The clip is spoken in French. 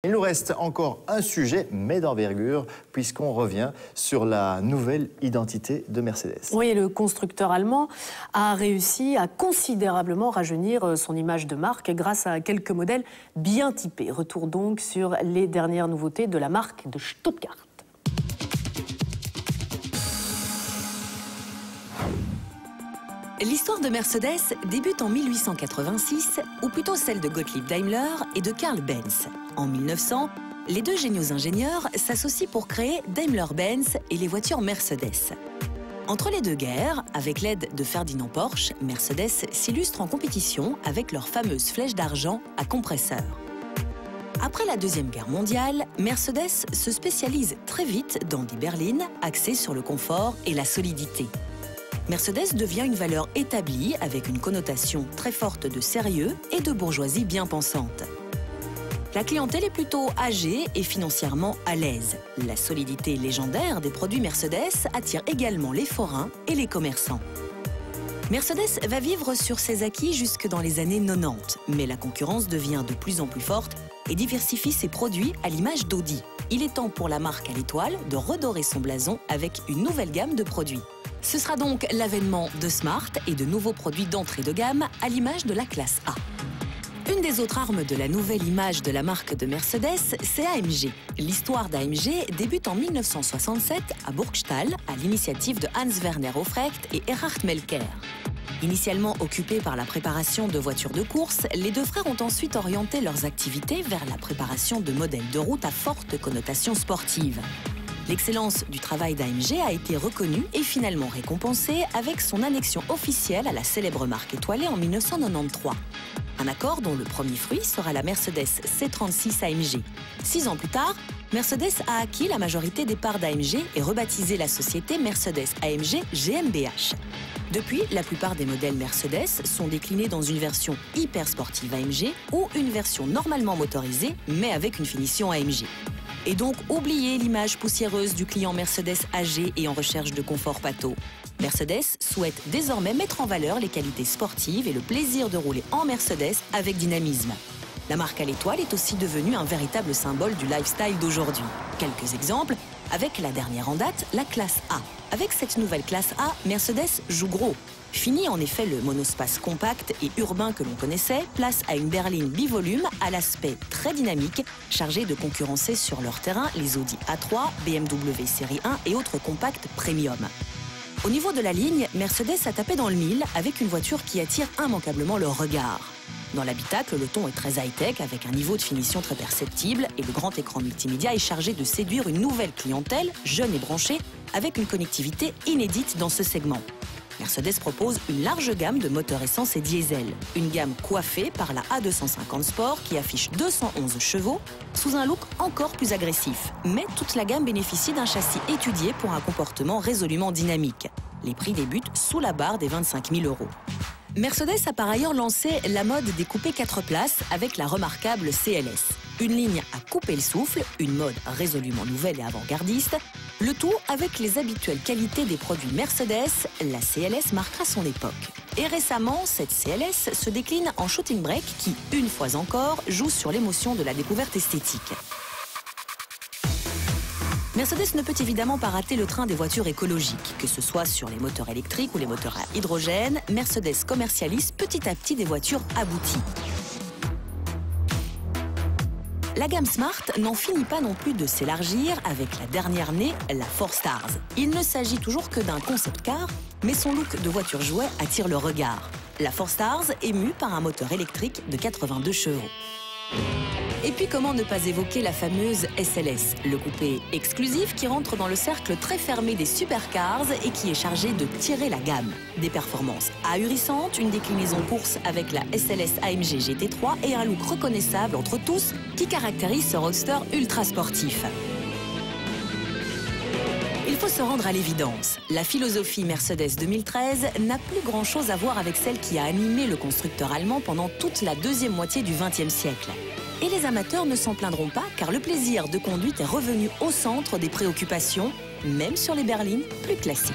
Il nous reste encore un sujet, mais d'envergure, puisqu'on revient sur la nouvelle identité de Mercedes. Oui, le constructeur allemand a réussi à considérablement rajeunir son image de marque grâce à quelques modèles bien typés. Retour donc sur les dernières nouveautés de la marque de Stuttgart. L'histoire de Mercedes débute en 1886, ou plutôt celle de Gottlieb Daimler et de Karl Benz. En 1900, les deux géniaux ingénieurs s'associent pour créer Daimler-Benz et les voitures Mercedes. Entre les deux guerres, avec l'aide de Ferdinand Porsche, Mercedes s'illustre en compétition avec leur fameuse flèche d'argent à compresseur. Après la Deuxième Guerre mondiale, Mercedes se spécialise très vite dans des berlines axées sur le confort et la solidité. Mercedes devient une valeur établie avec une connotation très forte de sérieux et de bourgeoisie bien pensante. La clientèle est plutôt âgée et financièrement à l'aise. La solidité légendaire des produits Mercedes attire également les forains et les commerçants. Mercedes va vivre sur ses acquis jusque dans les années 90, mais la concurrence devient de plus en plus forte et diversifie ses produits à l'image d'Audi. Il est temps pour la marque à l'étoile de redorer son blason avec une nouvelle gamme de produits. Ce sera donc l'avènement de Smart et de nouveaux produits d'entrée de gamme à l'image de la classe A. Une des autres armes de la nouvelle image de la marque de Mercedes, c'est AMG. L'histoire d'AMG débute en 1967 à Burgstall, à l'initiative de Hans-Werner Aufrecht et Erhard Melker. Initialement occupés par la préparation de voitures de course, les deux frères ont ensuite orienté leurs activités vers la préparation de modèles de route à forte connotation sportive. L'excellence du travail d'AMG a été reconnue et finalement récompensée avec son annexion officielle à la célèbre marque étoilée en 1993. Un accord dont le premier fruit sera la Mercedes C36 AMG. 6 ans plus tard, Mercedes a acquis la majorité des parts d'AMG et rebaptisé la société Mercedes AMG GmbH. Depuis, la plupart des modèles Mercedes sont déclinés dans une version hyper sportive AMG ou une version normalement motorisée mais avec une finition AMG. Et donc, oubliez l'image poussiéreuse du client Mercedes âgé et en recherche de confort pâteau. Mercedes souhaite désormais mettre en valeur les qualités sportives et le plaisir de rouler en Mercedes avec dynamisme. La marque à l'étoile est aussi devenue un véritable symbole du lifestyle d'aujourd'hui. Quelques exemples, avec la dernière en date, la classe A. Avec cette nouvelle classe A, Mercedes joue gros. Fini en effet le monospace compact et urbain que l'on connaissait, place à une berline bivolume à l'aspect très dynamique, chargée de concurrencer sur leur terrain les Audi A3, BMW Série 1 et autres compacts premium. Au niveau de la ligne, Mercedes a tapé dans le mille avec une voiture qui attire immanquablement le regard. Dans l'habitacle, le ton est très high-tech avec un niveau de finition très perceptible et le grand écran multimédia est chargé de séduire une nouvelle clientèle, jeune et branchée, avec une connectivité inédite dans ce segment. Mercedes propose une large gamme de moteurs essence et diesel. Une gamme coiffée par la A250 Sport qui affiche 211 chevaux sous un look encore plus agressif. Mais toute la gamme bénéficie d'un châssis étudié pour un comportement résolument dynamique. Les prix débutent sous la barre des 25 000 €. Mercedes a par ailleurs lancé la mode des coupés 4 places avec la remarquable CLS. Une ligne à couper le souffle, une mode résolument nouvelle et avant-gardiste. Le tout avec les habituelles qualités des produits Mercedes, la CLS marquera son époque. Et récemment, cette CLS se décline en shooting brake qui, une fois encore, joue sur l'émotion de la découverte esthétique. Mercedes ne peut évidemment pas rater le train des voitures écologiques. Que ce soit sur les moteurs électriques ou les moteurs à hydrogène, Mercedes commercialise petit à petit des voitures abouties. La gamme Smart n'en finit pas non plus de s'élargir avec la dernière née, la 4 Stars. Il ne s'agit toujours que d'un concept car, mais son look de voiture jouet attire le regard. La 4 Stars est mue par un moteur électrique de 82 chevaux. Et puis comment ne pas évoquer la fameuse SLS, le coupé exclusif qui rentre dans le cercle très fermé des supercars et qui est chargé de tirer la gamme. Des performances ahurissantes, une déclinaison course avec la SLS AMG GT3 et un look reconnaissable entre tous qui caractérise ce roadster ultra sportif. Il faut se rendre à l'évidence. La philosophie Mercedes 2013 n'a plus grand-chose à voir avec celle qui a animé le constructeur allemand pendant toute la deuxième moitié du XXe siècle. Et les amateurs ne s'en plaindront pas car le plaisir de conduite est revenu au centre des préoccupations, même sur les berlines plus classiques.